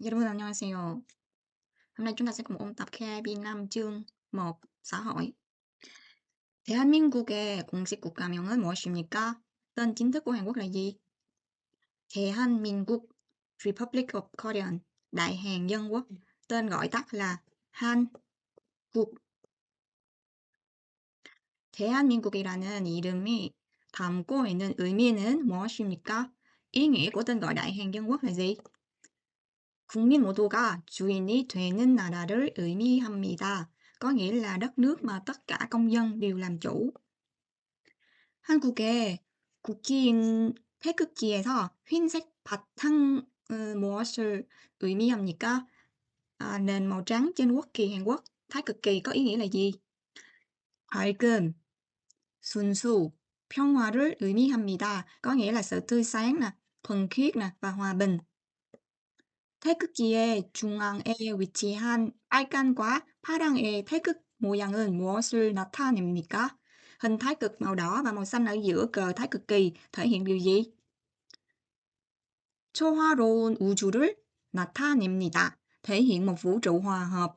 여러분 안녕하세요. Hôm nay chúng ta sẽ cùng ôn tập KIV 5 chương 1 xã hội. 대한민국의 공식 국가명은 무엇입니까? tên chính thức của Hàn Quốc là gì? 대한민국 Republic of Korea, Đại Hàn Dân Quốc, tên gọi tắt là 한국. 대한민국이라는 이름이 담고 있는 의미는 무엇입니까? ý nghĩa của tên gọi Đại Hàn Dân Quốc là gì? 국민 모두가 주인이 되는 나라를 의미합니다. có nghĩa là đất nước mà tất cả công dân đều làm chủ. 한국의 국기인 태극기에서 흰색 바탕 무엇을 의미합니까? Nền màu trắng trên quốc kỳ Hàn Quốc, thái cực kỳ có ý nghĩa là gì? 밝음, 순수, 평화를 의미합니다. có nghĩa là sự tươi sáng nè, thuần khiết nè và hòa bình. 태극기의 중앙에 위치한 빨간과 파랑의 태극 모양은 무엇을 나타냅니까? hình thái cực màu đỏ và màu xanh ở giữa cờ thái cực kỳ thể hiện điều gì? 초화로운 우주를 나타냅니다. thể hiện một vũ trụ hòa hợp.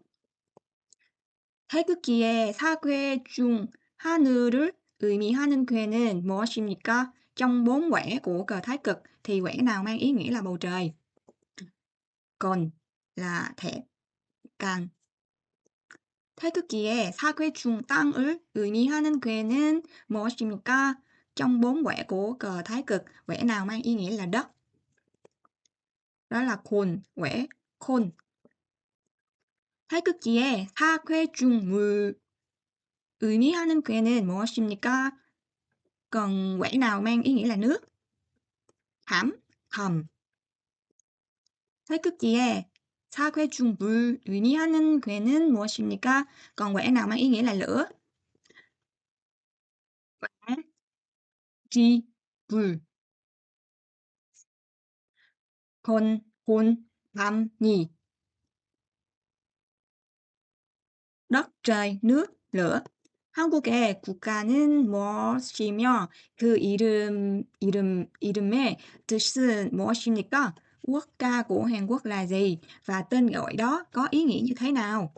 태극기의 사괴 중 하늘을 의미하는 괴는 무엇입니까? trong 4 quẻ của cờ thái cực thì quẻ nào mang ý nghĩa là bầu trời? còn là thẻ càng. 태극기의 사괴 중 땅을 의미하는 괴는 무엇입니까? trong 4 quẻ của cờ thái cực, quẻ nào mang ý nghĩa là đất? đó là khôn, quẻ khôn. 태극기의 사괴 중 물 의미하는 괴는 무엇입니까? còn quẻ nào mang ý nghĩa là nước? thảm, hầm. 태극기의 사괴 중 물 의미하는 괴는 무엇입니까? còn quẻ nào mang ý nghĩa là lửa? quẻ 지, 불. 건, 곤, 밤, nhì. đất, trời, nước, lửa. 한국의 국가는 무엇이며 그 이름의 뜻은 무엇입니까? quốc ca của Hàn Quốc là gì? và tên gọi đó có ý nghĩa như thế nào?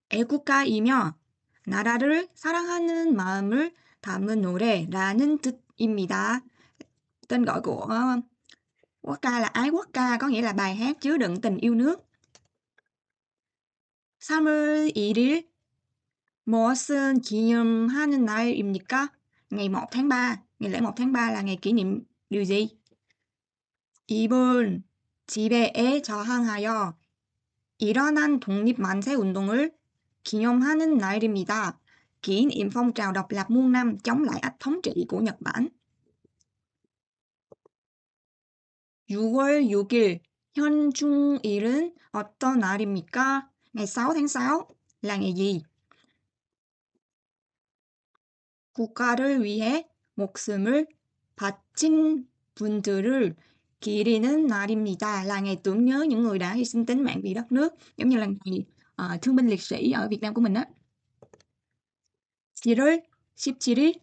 애국가이며 나라를 사랑하는 마음을 담은 노래라는 뜻입니다. tên gọi của quốc ca là ái quốc ca, có nghĩa là bài hát chứa đựng tình yêu nước. 3월 1일 무엇은 기념하는 날입니까? ngày 1 tháng 3, ngày lễ 1 tháng 3 là ngày kỷ niệm điều gì? 이번 지배에 저항하여 일어난 독립 만세 운동을 기념하는 날입니다. kỷ niệm phong trào độc lập muôn năm chống lại ách thống trị của Nhật Bản. 6월 6일 현충일은 어떤 날입니까? ngày 6 tháng 6 là ngày gì? 국가를 위해 목숨을 바친 분들을 기리는 날입니다. là ngày tưởng nhớ những người đã hy sinh tính mạng vì đất nước, giống như là ngày thương binh liệt sĩ ở Việt Nam của mình đó. 7월 17일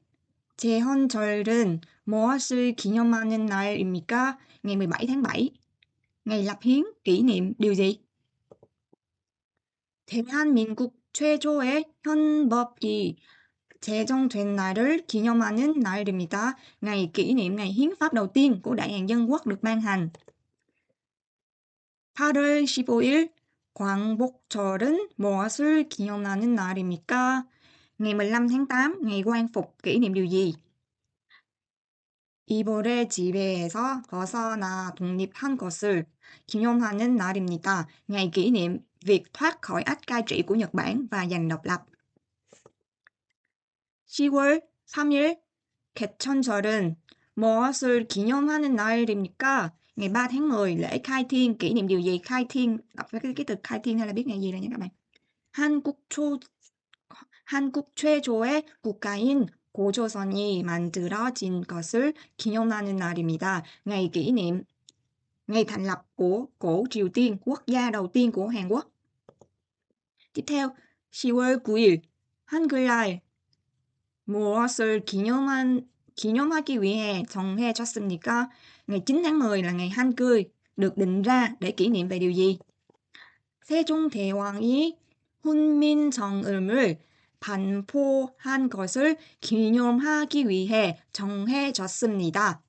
제헌절은 무엇을 기념하는 날입니까? ngày 17 tháng 7, ngày lập hiến kỷ niệm điều gì? 대한민국 최초의 헌법이 제정된 날을 기념하는 날입니다. ngày kỷ niệm ngày hiến pháp đầu tiên của Đại Hàn Dân Quốc được ban hành. 8월 15일 광복절은 무엇을 기념하는 날입니까? ngày 15 tháng 8, ngày quan phục kỷ niệm điều gì? 이벌의 지배에서 벗어나 독립한 것을 기념하는 날입니다. ngày kỷ niệm việc thoát khỏi ách cai trị của Nhật Bản và giành độc lập. 10월 3일 개천절은 무엇을 기념하는 날입니까? ngày 3 tháng 10 lễ khai thiên kỷ niệm điều gì? khai thiên, đọc cái từ khai thiên hay là biết ngày gì rồi nha các bạn. 한국 최초의 국가인 고조선이 만들어진 것을 기념하는 날입니다. ngày kỷ niệm ngày thành lập của cổ Triều Tiên, quốc gia đầu tiên của Hàn Quốc. tiếp theo 10월 9일 한글날 무엇을 기념하기 위해 정해졌습니까? ngày 9 tháng 10 là ngày Hangul, được định ra để kỷ niệm về điều gì? 세종대왕이 훈민정음을 반포한 것을 기념하기 위해 정해졌습니다.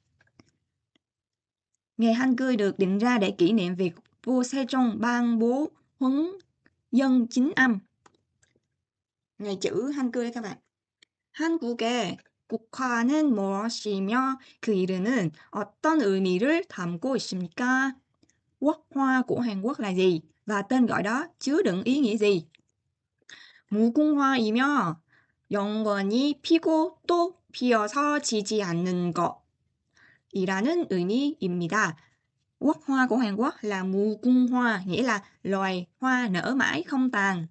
Ngày Hangul được định ra để kỷ niệm việc vua Sejong ban bố huấn dân chính âm. Ngày chữ Hangul các bạn. 한국의 국화는 무엇이며 그 이름은 어떤 의미를 담고 있습니까? Quốc hoa của Hàn Quốc là gì? Và tên gọi đó chứa đựng ý nghĩa gì? 무궁화이며 영원히 피고 또 피어서 지지 않는 것이라는 의미입니다. Quốc hoa của Hàn Quốc là 무궁화, nghĩa là loài hoa nở mãi không tàn.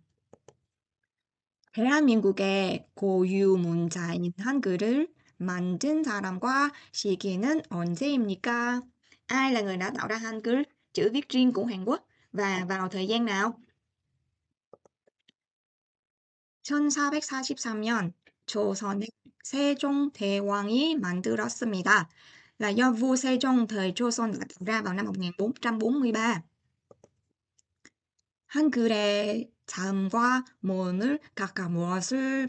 대한민국의 고유 문자인 한글을 만든 사람과 시기는 언제입니까? Ai là người đã tạo ra Hangul, chữ viết riêng của Hàn Quốc, và vào thời gian nào? 1443년 조선의 세종대왕이 만들었습니다. Là do vua Sejong thời Joseon đã tạo ra vào năm 1443. 한글의 자음과 모음을 각각 무엇을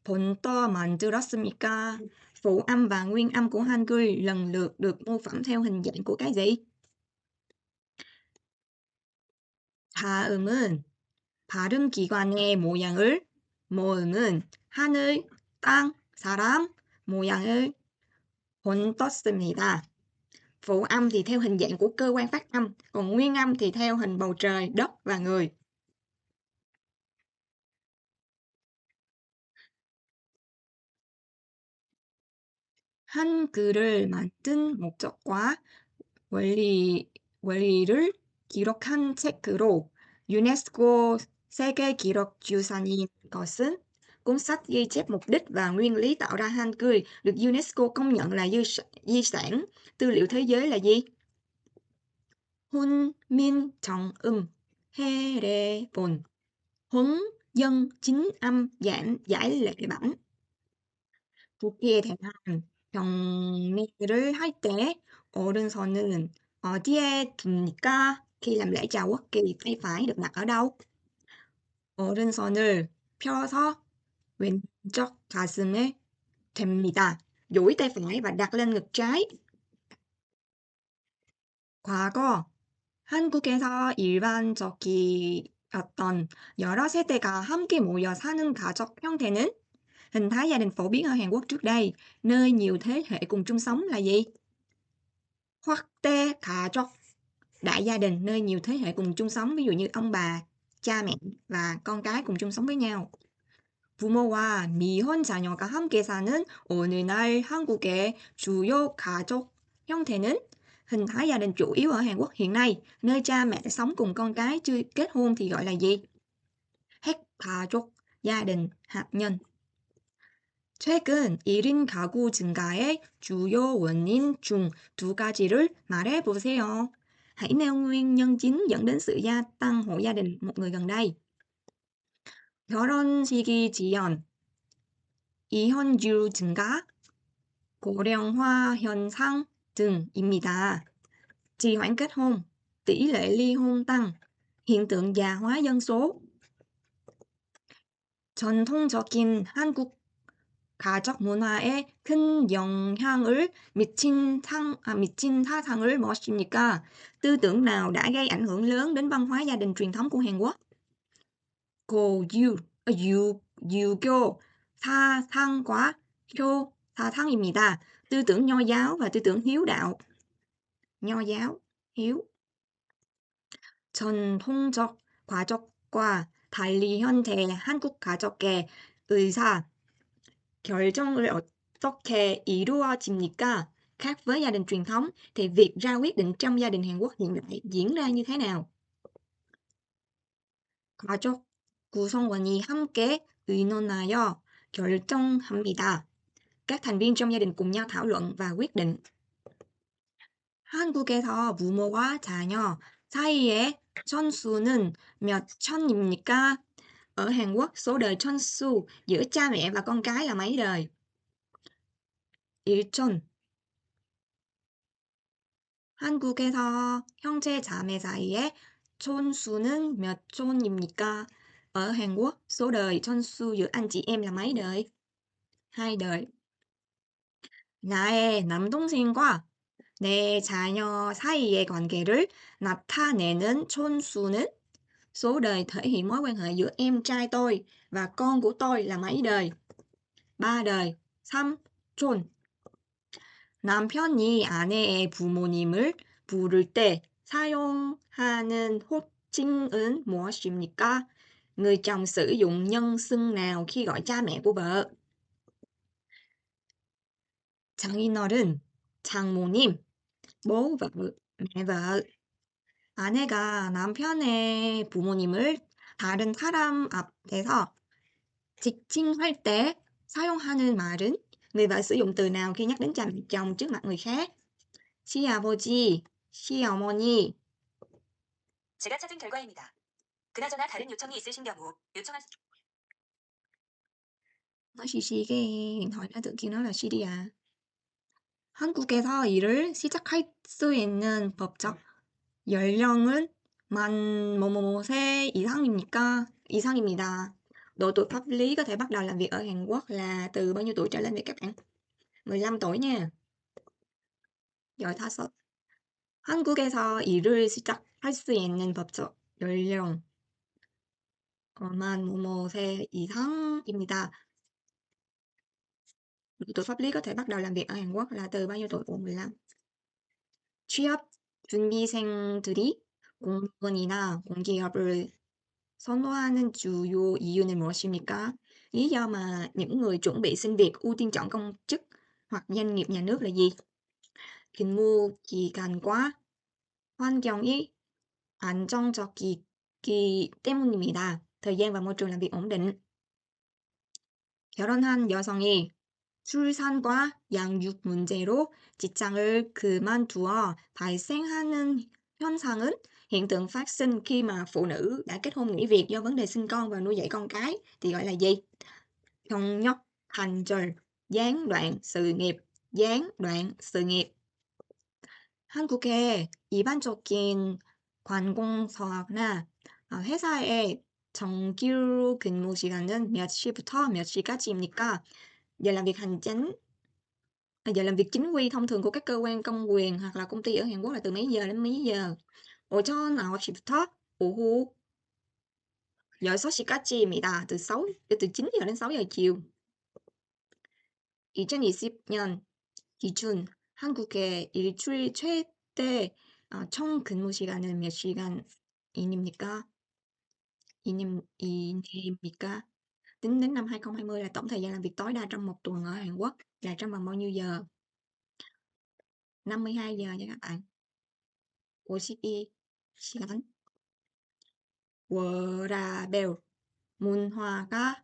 본떠 만들었습니까? Phụ âm và nguyên âm của Hangul lần lượt được mô phỏng theo hình dạng của cái gì? 자음은 발음 기관의 모양을, 모음은 하늘, 땅, 사람 모양을 본떴습니다. Phụ âm thì theo hình dạng của cơ quan phát âm, còn nguyên âm thì theo hình bầu trời, đất và người. 한글을 만든 목적과 원리를 기록한 책으로 유네스코 세계기록유산인 것은 cuốn sách ghi chép mục đích và nguyên lý tạo ra Hangul được UNESCO công nhận là di sản tư liệu thế giới là gì? 훈민정음, 해례본, huấn dân chính âm giải lệ bản. 국기에 대한 경례를 할 때 오른손은 어디에 둡니까? Khi làm lễ chào quốc kỳ, tay phải được đặt ở đâu? 오른손을 펴서 왼쪽 가슴에 댑니다. duỗi tay phải và đặt lên ngực trái. 과거 한국에서 일반적이었던 여러 세대가 함께 모여 사는 가족 형태는 hình thái gia đình phổ biến ở Hàn Quốc trước đây, nơi nhiều thế hệ cùng chung sống là gì? 확대 가족, đại gia đình, nơi nhiều thế hệ cùng chung sống, ví dụ như ông bà, cha mẹ và con cái cùng chung sống với nhau. 부모와 미혼 자녀가 함께 사는 오늘날 한국의 주요 가족 형태는 hình thái gia đình chủ yếu ở Hàn Quốc hiện nay, nơi cha mẹ sống cùng con cái chưa kết hôn thì gọi là gì? 핵가족, gia đình hạt nhân. 최근 1인 가구 증가의 주요 원인 중 두 가지를 말해 보세요. Hãy nêu nguyên nhân chính dẫn đến sự gia tăng hộ gia đình một người gần đây. 결혼 시기 지연, 이혼율 증가, 고령화 현상 등입니다. Trì hoãn kết hôn, tỷ lệ ly hôn tăng, hiện tượng già hóa dân số. 전통적인 한국 가족 문화에 큰 영향을 미친 사상을 무엇입니까? Tư tưởng nào đã gây ảnh hưởng lớn đến văn hóa gia đình truyền thống của Hàn Quốc? 유교 사상과 효 사상입니다. tư tưởng nho giáo và tư tưởng hiếu đạo. nho giáo, hiếu. 전통적 가족과 달리 현대 한국 가족의 의사 결정을 어떻게 이루어집니까? Khác với gia đình truyền thống thì việc ra quyết định trong gia đình Hàn Quốc hiện đại diễn ra như thế nào? 가족 구성원이 함께 의논하여 결정합니다. Các thành viên trong gia đình cùng nhau thảo luận và quyết định. 한국에서 부모와 자녀 사이의 천수는 몇 천입니까? Ở Hàn Quốc, số đời 천수 giữa cha mẹ và con cái là mấy đời? 1천. 한국에서 형제 자매 사이의 촌수는 몇 촌입니까? Ở Hàn Quốc, số đời 촌수 giữa anh chị em là mấy đời? Hai đời. 나의 남동생과 내 자녀 사이의 관계를 나타내는 촌수는 số đời thể hiện mối quan hệ giữa em trai tôi và con của tôi là mấy đời? Ba đời. 3. 촌. 남편이 아내의 부모님을 부를 때 사용하는 호칭은 무엇입니까? Người chồng sử dụng nhân xưng nào khi gọi cha mẹ của vợ? 장인어른, 장모님, bố vợ, mẹ vợ. 아내가 남편의 부모님을 다른 사람 앞에서 지칭할 때 사용하는 말은 người vợ sử dụng từ nào khi nhắc đến cha mẹ chồng trước mặt người khác? 시아버지, 시어머니. 제가 찾은 결과입니다. 그나저나 다른 요청이 있으신 경우 요청할 수... Nói xì cái điện thoại nó tự kêu nó là CD à. 한국에서 일을 시작할 수 있는 법적 연령은 만 뭐뭐뭐세 이상입니까? 이상입니다. Độ tuổi pháp lý có thể bắt đầu làm việc ở Hàn Quốc là từ bao nhiêu tuổi trở lên vậy các bạn? 15 tuổi nha. Giỏi 다섯. 한국에서 일을 시작할 수 있는 법적 연령 만 뭐뭐세 이상입니다. Độ tuổi pháp lý có thể bắt đầu làm việc ở Hàn Quốc là từ bao nhiêu tuổi? 15. 취업 준비생들이 공무원이나 공기업을 선호하는 주요 이유는 무엇입니까? Lý do mà những người chuẩn bị xin việc ưu tiên chọn công chức hoặc doanh nghiệp nhà nước là gì? 근무 기간과 환경이 안정적이기 때문입니다. thời gian và môi trường làm việc ổn định. 결혼한 여성이 출산과 양육 문제로 직장을 그만두어 발생하는 현상은 hiện tượng phát sinh khi mà phụ nữ đã kết hôn nghỉ việc do vấn đề sinh con và nuôi dạy con cái thì gọi là gì? 병역 단절, gián đoạn sự nghiệp, gián đoạn sự nghiệp. 한국의 일반적인 관공서나 회사의 정규 근무 시간은 몇 시부터 몇 시까지입니까? Giờ làm việc hành chính, giờ làm việc chính quy thông thường của các cơ quan công quyền hoặc là công ty ở Hàn Quốc là từ mấy giờ đến mấy giờ? 오전 9시부터 오후 6시까지입니다. từ 9 giờ đến 6 giờ chiều. 2020년 기준 한국의 일주일 최대 총 근무 시간은 몇 시간입니까? 이내입니까? Tính đến năm 2020 là tổng thời gian làm việc tối đa trong một tuần ở Hàn Quốc là trong vòng bao nhiêu giờ? 52 giờ nha các bạn. 52 시간. 워라벨 문화가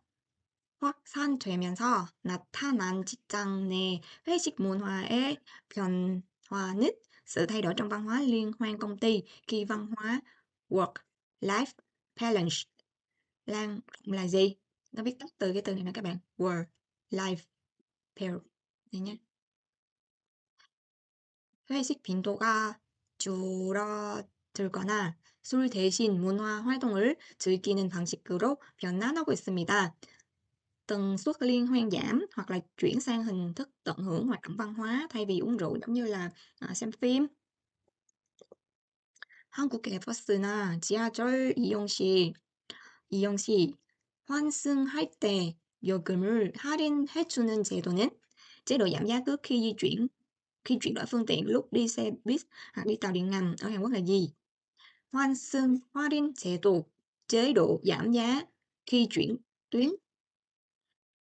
확산되면서 나타난 직장 내 회식 문화의 변화는 sự thay đổi trong văn hóa liên hoan công ty khi văn hóa work-life balance lan là gì? Nó viết tắt từ cái từ này nè các bạn. Work-life balance này nhé. 회식 빈도가 줄어들거나 술 대신 문화 활동을 즐기는 방식으로 변화하고 있습니다. Tần suất liên hoan giảm hoặc là chuyển sang hình thức tận hưởng hoạt động văn hóa thay vì uống rượu giống như là xem phim. 한국의 버스나 지하철 이용 시 환승할 때 요금을 할인해주는 제도는 chế độ giảm giá cước khi chuyển đổi phương tiện lúc đi xe buýt hoặc đi tàu điện ngầm ở Hàn Quốc là gì? 환승 할인 제도, chế độ giảm giá khi chuyển tuyến.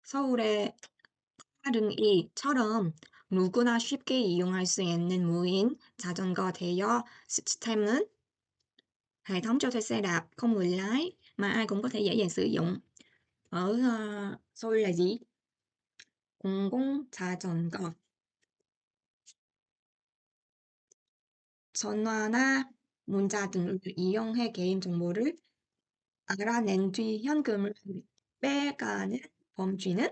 서울의 빠른이처럼 누구나 쉽게 이용할 수 있는 무인 자전거 대여 시스템은 hệ thống cho thuê xe đạp không người lái mà ai cũng có thể dễ dàng sử dụng. Ở Seoul là gì? 공공자전거. 전화나 문자 등을 이용해 개인 정보를 알아낸 뒤 현금을 빼가는 범죄는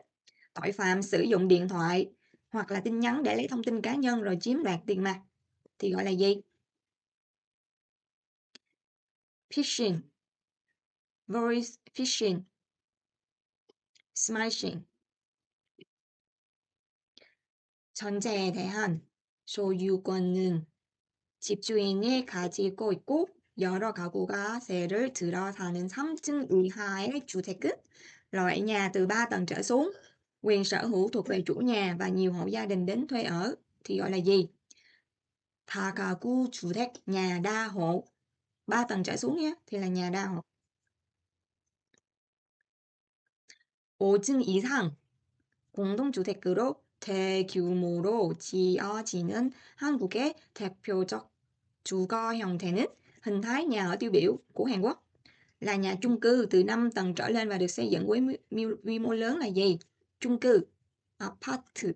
tội phạm sử dụng điện thoại hoặc là tin nhắn để lấy thông tin cá nhân rồi chiếm đoạt tiền mặt thì gọi là gì? Fishing, voice fishing, smashing. 전세에 대한 소유권은 집주인이 가지고 있고 여러 가구가 세를 들어 사는 3층 이하의 주택은 loại nhà từ 3 tầng trở xuống, quyền sở hữu thuộc về chủ nhà và nhiều hộ gia đình đến thuê ở thì gọi là gì? 다가구 주택, nhà đa hộ. 3 tầng trở xuống nhé thì là nhà đa hộ. 5층 이상 공동주택으로 대규모로 지어지는 한국의 대표적 주거 형태는 hình thái nhà ở tiêu biểu của Hàn Quốc là nhà chung cư từ 5 tầng trở lên và được xây dựng với quy mô lớn là gì? chung cư, 아파트.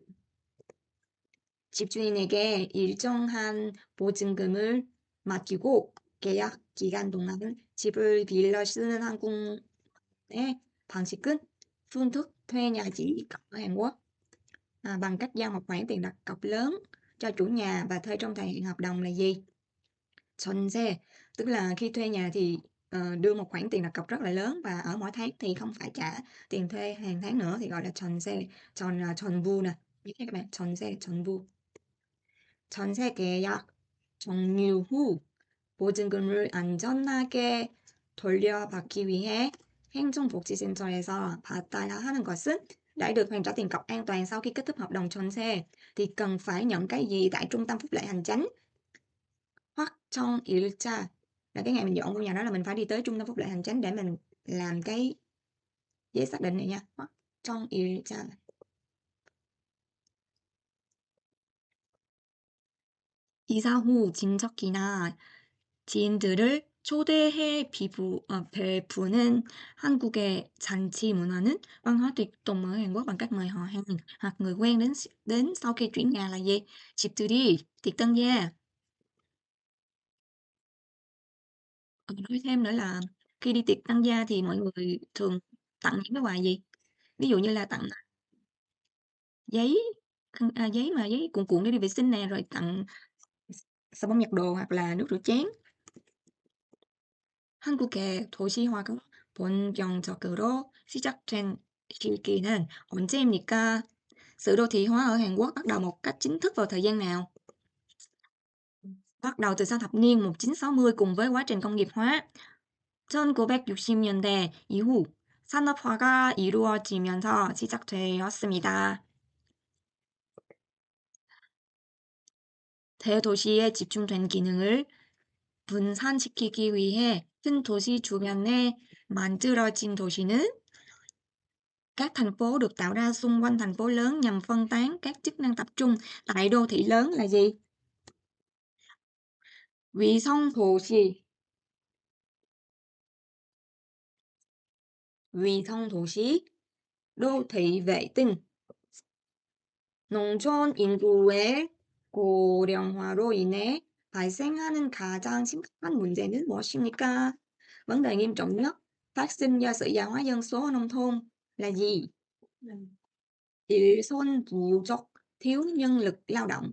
집주인에게 일정한 보증금을 맡기고 계약 기간 동안 집을 빌려 쓰는 한국의 방식은 phương thức thuê nhà chỉ cọc ở Hàn Quốc bằng cách giao một khoản tiền đặt cọc lớn cho chủ nhà và thuê trong thời hạn hợp đồng là gì? 전세, tức là khi thuê nhà thì đưa một khoản tiền đặt cọc rất là lớn và ở mỗi tháng thì không phải trả tiền thuê hàng tháng nữa thì gọi là 전세, 전부 nè, biết các bạn, 전세, 전부. 전세 계약 종료 후 보증금을 안전하게 돌려받기 위해 행정복지센터에서 받아야 하는 것은 để được hoàn trả tiền cọc an toàn sau khi kết thúc hợp đồng 전세 thì cần phải nhận cái gì tại trung tâm phúc lợi hành chánh? 확정일자 là cái ngày mình dọn ngôi nhà đó là mình phải đi tới trung tâm phúc lợi hành chánh để mình làm cái giấy xác định này nha. 확정일자. 이사 후 친척이나 지인들을 초대해 베푸는 한국의 잔치 문화는 văn hóa tiệc tùng ở Hàn Quốc bằng cách mời họ hàng hoặc người quen đến sau khi chuyển nhà là gì? 집들이, tiệc tân gia. Nói thêm nữa là khi đi tiệc tân gia thì mọi người thường tặng những cái quà gì? Ví dụ như là tặng giấy, giấy cuộn cuộn để đi vệ sinh nè, rồi tặng xà bông giặt đồ hoặc là nước rửa chén. 한국의 도시화가 본격적으로 시작된 시기는 언제입니까? Sự đô thị hóa ở Hàn Quốc bắt đầu một cách chính thức vào thời gian nào? Bắt đầu từ sau thập niên 1960 cùng với quá trình công nghiệp hóa. 1960년대 이후 산업화가 이루어지면서 시작되었습니다. 대도시에 집중된 기능을 분산시키기 위해 큰 도시 주변에 만들어진 도시는 các thành phố được tạo ra xung quanh thành phố lớn nhằm phân tán các chức năng tập trung tại đô thị lớn là gì? 위성도시, 위성도시, đô thị vệ tinh. 농촌 인구의 고령화로 인해 발생하는 가장 심각한 문제는 무엇입니까? Vấn đề nghiêm trọng nhất phát sinh do sự già hóa dân số ở nông thôn là gì? 일손 부족, thiếu nhân lực lao động.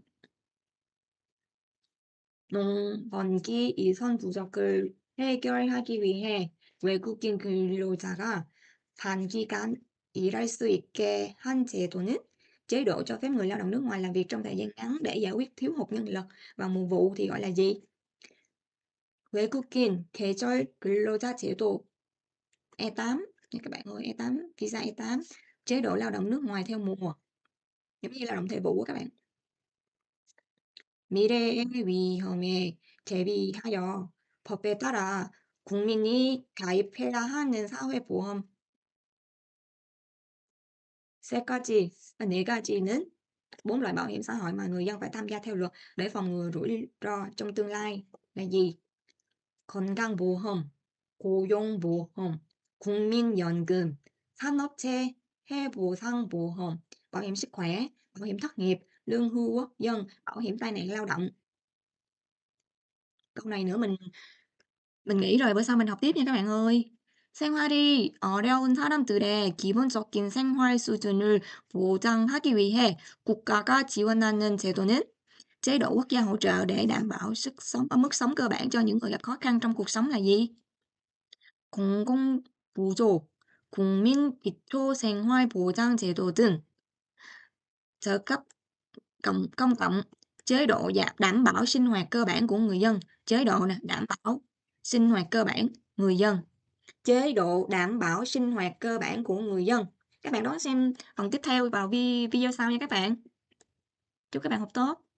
농번기 이선 부족을 해결하기 위해 외국인 근로자가 단기간 일할 수 있게 한 제도는 chế độ cho phép người lao động nước ngoài làm việc trong thời gian ngắn để giải quyết thiếu hụt nhân lực vào mùa vụ thì gọi là gì? 외국인 계절 근로자 제도 E8 nha các bạn ơi, E8 visa E8 chế độ lao động nước ngoài theo mùa giống như lao động thời vụ của các bạn. 미래의 위험에 대비하여 법에 따라 국민이 가입해야 하는 사회보험 네 가지는 4 loại bảo hiểm xã hội mà người dân phải tham gia theo luật để phòng ngừa rủi ro trong tương lai là gì? 건강보험, 고용보험, 국민연금, 산업체 해보상보험, bảo hiểm sức khỏe, bảo hiểm thất nghiệp, lương hưu quốc dân, bảo hiểm tai nạn lao động. Câu này nữa mình nghĩ rồi, bữa sau mình học tiếp nha các bạn ơi. 생활이 어려운 사람들의 기본적인 생활 수준을 보장하기 위해 국가가 지원하는 제도는 Chế độ quốc gia hỗ trợ để đảm bảo sức sống mức sống cơ bản cho những người gặp khó khăn trong cuộc sống là gì? 공공보조, 국민기초생활보장제도 등 trợ cấp công cộng, chế độ đảm bảo sinh hoạt cơ bản của người dân, chế độ nè, đảm bảo sinh hoạt cơ bản người dân, chế độ đảm bảo sinh hoạt cơ bản của người dân. Các bạn đón xem phần tiếp theo vào video sau nha các bạn. Chúc các bạn học tốt.